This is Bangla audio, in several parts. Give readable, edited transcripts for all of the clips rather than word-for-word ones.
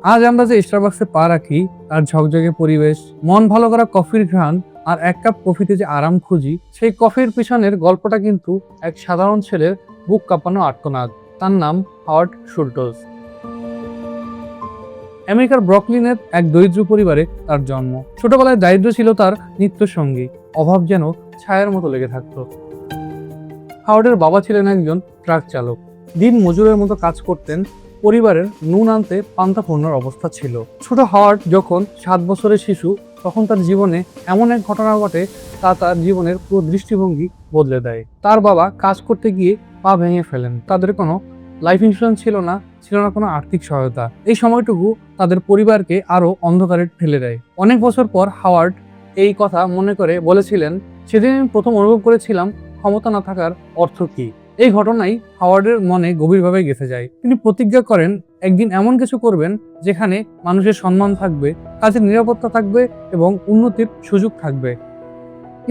আজ আমরা যে স্টারবাক্সে পা রাখি, তার ঝকঝকে পরিবেশ, মন ভালো করা কফির ঘ্রাণ আর এক কাপ কফিতে যে আরাম খুঁজি, সেই কফির পিছনের গল্পটা কিন্তু এক সাধারণ ছেলের বুক কাঁপানো আর্তনাদ। তার নাম হাওয়ার্ড শুল্টজ। আমেরিকার ব্রুকলিনের এক দরিদ্র পরিবারে তার জন্ম। ছোটবেলায় দারিদ্র ছিল তার নিত্য সঙ্গী, অভাব যেন ছায়ার মতো লেগে থাকতো। হাওয়ার্ডের বাবা ছিলেন একজন ট্রাক চালক, দিন মজুরের মতো কাজ করতেন। পরিবারের নুন আনতে পান্তা ফুরনোর অবস্থা ছিল। ছোট হাওয়ার্ড যখন 7 বছরের শিশু, তখন তার জীবনে এমন এক ঘটনা ঘটে তার জীবনের পুরো দৃষ্টিভঙ্গি বদলে দেয়। তার বাবা কাজ করতে গিয়ে পা ভেঙে ফেলেন। তাদের কোনো লাইফ ইন্স্যুরেন্স ছিল না, ছিল না কোনো আর্থিক সহায়তা। এই সময়টুকু তাদের পরিবারকে আরো অন্ধকারে ফেলে দেয়। অনেক বছর পর হাওয়ার্ড এই কথা মনে করে বলেছিলেন, সেদিন আমি প্রথম অনুভব করেছিলাম ক্ষমতা না থাকার অর্থ কি। এই ঘটনাই হাওয়ার্ডের মনে গভীরভাবে গেঁথে যায়। তিনি প্রতিজ্ঞা করেন একদিন এমন কিছু করবেন যেখানে মানুষের সম্মান থাকবে, কাজের নিরাপত্তা থাকবে এবং উন্নতির সুযোগ থাকবে।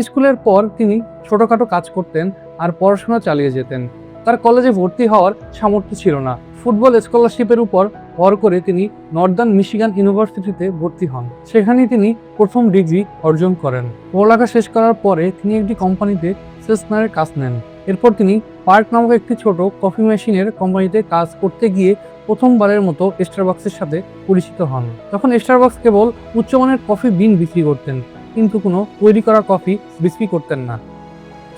স্কুলের পর তিনি ছোটখাটো কাজ করতেন আর পড়াশোনা চালিয়ে যেতেন। তার কলেজে ভর্তি হওয়ার সামর্থ্য ছিল না। ফুটবল স্কলারশিপের উপর ভর করে তিনি নর্দার্ন মিশিগান ইউনিভার্সিটিতে ভর্তি হন। সেখানেই তিনি প্রথম ডিগ্রি অর্জন করেন। পড়ালেখা শেষ করার পরে তিনি একটি কোম্পানিতে সেলসম্যানের কাজ নেন। এরপর তিনি পার্ক নামক একটি ছোট কফি মেশিনের কোম্পানিতে কাজ করতে গিয়ে প্রথমবারের মতো স্টারবাক্সের সাথে পরিচিত হন। তখন স্টারবাক্স কেবল উচ্চমানের কফি বিন বিক্রি করতেন, কিন্তু কোনো তৈরি করা কফি বিক্রি করতেন না।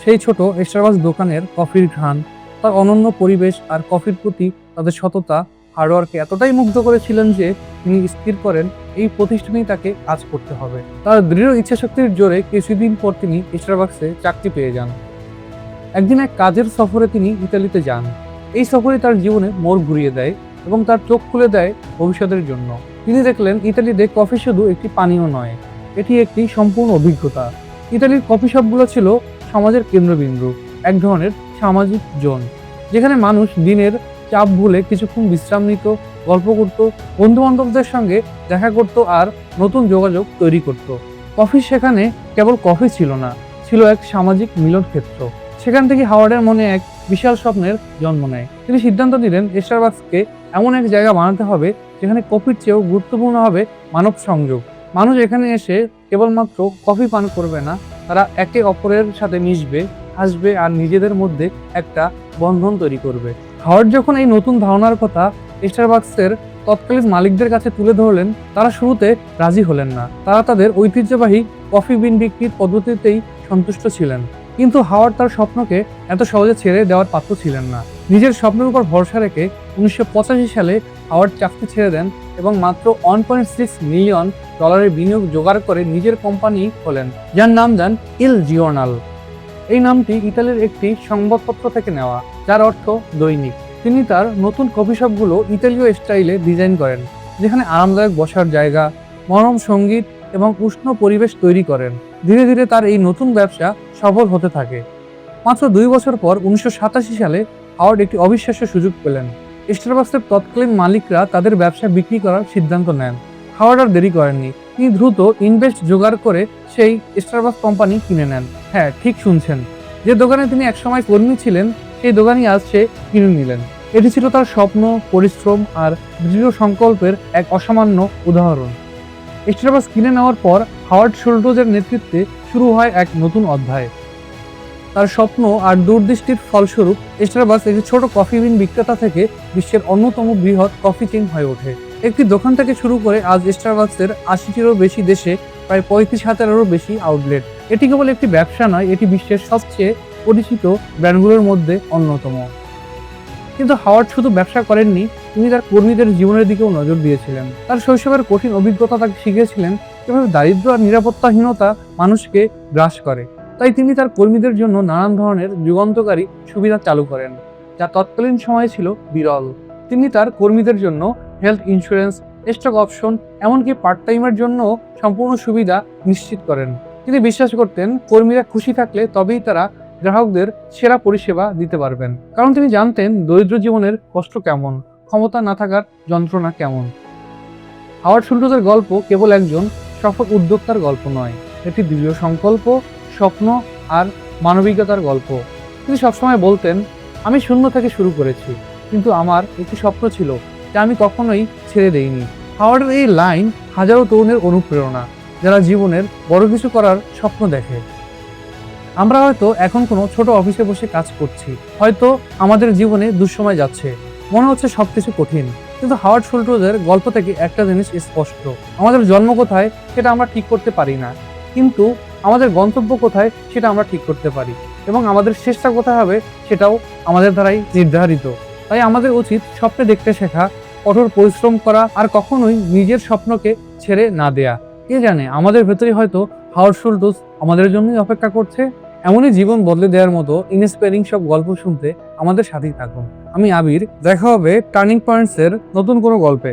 সেই ছোট স্টারবাক্স দোকানের কফির ঘ্রাণ, তার অনন্য পরিবেশ আর কফির প্রতি তাদের সততা, হার্ডওয়ার্কে এতটাই মুগ্ধ করেছিলেন যে তিনি স্থির করেন এই প্রতিষ্ঠানেই তাকে কাজ করতে হবে। তার দৃঢ় ইচ্ছাশক্তির জোরে কিছুদিন পর তিনি স্টারবাক্সে চাকরি পেয়ে যান। একদিন এক কাজের সফরে তিনি ইতালিতে যান। এই সফরে তার জীবনে মোড় ঘুরিয়ে দেয় এবং তার চোখ খুলে দেয় ভবিষ্যতের জন্য। তিনি দেখলেন ইতালিতে কফি শুধু একটি পানীয় নয়, এটি একটি সম্পূর্ণ অভিজ্ঞতা। ইতালির কফি শপগুলো ছিল সমাজের কেন্দ্রবিন্দু, এক ধরনের সামাজিক জোন, যেখানে মানুষ দিনের চাপ ভুলে কিছুক্ষণ বিশ্রাম নিত, গল্প করত, বন্ধু বান্ধবদের সঙ্গে দেখা করত আর নতুন যোগাযোগ তৈরি করত। কফি সেখানে কেবল কফি ছিল না, ছিল এক সামাজিক মিলন ক্ষেত্র। সেখান থেকে হাওয়ার্ডের মনে এক বিশাল স্বপ্নের জন্ম নেয়। তিনি সিদ্ধান্ত নিলেন স্টারবাক্সকে এমন এক জায়গা বানাতে হবে যেখানে কফির চেয়েও গুরুত্বপূর্ণ হবে মানব সংযোগ। মানুষ এখানে এসে কেবলমাত্র কফি পান করবে না, তারা একে অপরের সাথে মিশবে, হাসবে আর নিজেদের মধ্যে একটা বন্ধন তৈরি করবে। হাওয়ার্ড যখন এই নতুন ধারণার কথা স্টারবাক্সের তৎকালীন মালিকদের কাছে তুলে ধরলেন, তারা শুরুতে রাজি হলেন না। তারা তাদের ঐতিহ্যবাহী কফি বিন বিক্রির পদ্ধতিতেই সন্তুষ্ট ছিলেন। কিন্তু হাওয়ার্ড তার স্বপ্নকে এত সহজে ছেড়ে দেওয়ার পাত্র ছিলেন না। নিজের স্বপ্নের উপর ভরসা রেখে 1985 সালে হাওয়ার্ড চাকরি ছেড়ে দেন এবং মাত্র $1.6 মিলিয়ন বিনিয়োগ জোগাড় করে নিজের কোম্পানি খোলেন, যার নাম দেন ইল জিওর্নাল। এই নামটি ইতালির একটি সংবাদপত্র থেকে নেওয়া, যার অর্থ দৈনিক। তিনি তার নতুন কফি শপগুলো ইতালীয় স্টাইলে ডিজাইন করেন, যেখানে আরামদায়ক বসার জায়গা, মনোরম সঙ্গীত এবং উষ্ণ পরিবেশ তৈরি করেন। ধীরে ধীরে তার এই নতুন ব্যবসা সফল হতে থাকে। মাত্র 2 বছর পর 1987 সালে হাওয়ার্ড একটি অবিশ্বাস্য সুযোগ পেলেন। স্টারবাক্সের তৎকালীন মালিকরা তাদের ব্যবসা বিক্রি করার সিদ্ধান্ত নেন। হাওয়ার্ড আর দেরি করেননি, তিনি দ্রুত ইনভেস্ট জোগাড় করে সেই স্টারবাক্স কোম্পানি কিনে নেন। হ্যাঁ, ঠিক শুনছেন, যে দোকানে তিনি একসময় কর্মী ছিলেন, সেই দোকানই আজ সে কিনে নিলেন। এটি ছিল তার স্বপ্ন, পরিশ্রম আর দৃঢ় সংকল্পের এক অসামান্য উদাহরণ। স্টারবাক্স কিনে নেওয়ার পর হাওয়ার্ড শুল্টজের নেতৃত্বে শুরু হয় এক নতুন অধ্যায়। তার স্বপ্ন আর দূরদৃষ্টির ফলস্বরূপ স্টারবাক্স একটি ছোট কফি বিন বিক্রেতা থেকে বিশ্বের অন্যতম বৃহৎ কফি চেইন হয়ে ওঠে। একটি দোকান থেকে শুরু করে আজ স্টারবাক্সের 80টিরও বেশি দেশে প্রায় 35,000-এরও বেশি আউটলেট। এটি কেবল একটি ব্যবসা নয়, এটি বিশ্বের সবচেয়ে পরিচিত ব্র্যান্ডগুলোর মধ্যে অন্যতম। কিন্তু হাওয়ার্ড শুধু ব্যবসা করেননি, তিনি তার কর্মীদের জীবনের দিকেও নজর দিয়েছিলেন। তার শৈশবের কঠিন অভিজ্ঞতা তাকে শিখিয়েছিলেন কিভাবে দারিদ্র আর নিরাপত্তাহীনতা মানুষকে গ্রাস করে। তাই তিনি তার কর্মীদের জন্য নানান ধরনের যুগান্তকারী সুবিধা চালু করেন, যা তৎকালীন সময়ে ছিল বিরল। তিনি তার কর্মীদের জন্য হেলথ ইন্স্যুরেন্স, স্টক অপশন, এমনকি পার্ট টাইমের জন্য সম্পূর্ণ সুবিধা নিশ্চিত করেন। তিনি বিশ্বাস করতেন কর্মীরা খুশি থাকলে তবেই তারা গ্রাহকদের সেরা পরিষেবা দিতে পারবেন। কারণ তিনি জানতেন দরিদ্র জীবনের কষ্ট কেমন, ক্ষমতা না থাকার যন্ত্রণা কেমন। হাওয়ার্ড শুল্টজের গল্প কেবল একজন সফল উদ্যোক্তার গল্প নয়, এটি দৃঢ় সংকল্প, স্বপ্ন আর মানবিকতার গল্প। তিনি সবসময় বলতেন, আমি শূন্য থেকে শুরু করেছি, কিন্তু আমার একটি স্বপ্ন ছিল যা আমি কখনোই ছেড়ে দেইনি। হাওয়ার্ডের এই লাইন হাজারো তরুণের অনুপ্রেরণা, যারা জীবনের বড় কিছু করার স্বপ্ন দেখে। আমরা হয়তো এখন কোনো ছোট অফিসে বসে কাজ করছি, হয়তো আমাদের জীবনে দুঃসময় যাচ্ছে, মনে হচ্ছে সবকিছু কঠিন, কিন্তু হাওয়ার্ড শুল্টজের গল্প থেকে একটা জিনিস স্পষ্ট: আমাদের জন্ম কোথায় সেটা আমরা ঠিক করতে পারি না, কিন্তু আমাদের গন্তব্য কোথায় সেটা আমরা ঠিক করতে পারি, এবং আমাদের শেষটা কোথায় হবে সেটাও আমাদের দ্বারাই নির্ধারিত। তাই আমাদের উচিত স্বপ্নে দেখতে শেখা, কঠোর পরিশ্রম করা, আর কখনোই নিজের স্বপ্নকে ছেড়ে না দেয়া। কে জানে, আমাদের ভেতরে হয়তো হাওয়ার্ড শুল্টজ আমাদের জন্যই অপেক্ষা করছে। এমনই জীবন বদলে দেওয়ার মতো ইন্সপায়ারিং সব গল্প শুনতে আমাদের সাথেই থাকুন। আমি আবির, দেখা হবে টার্নিং পয়েন্টস এর নতুন কোনো গল্পে।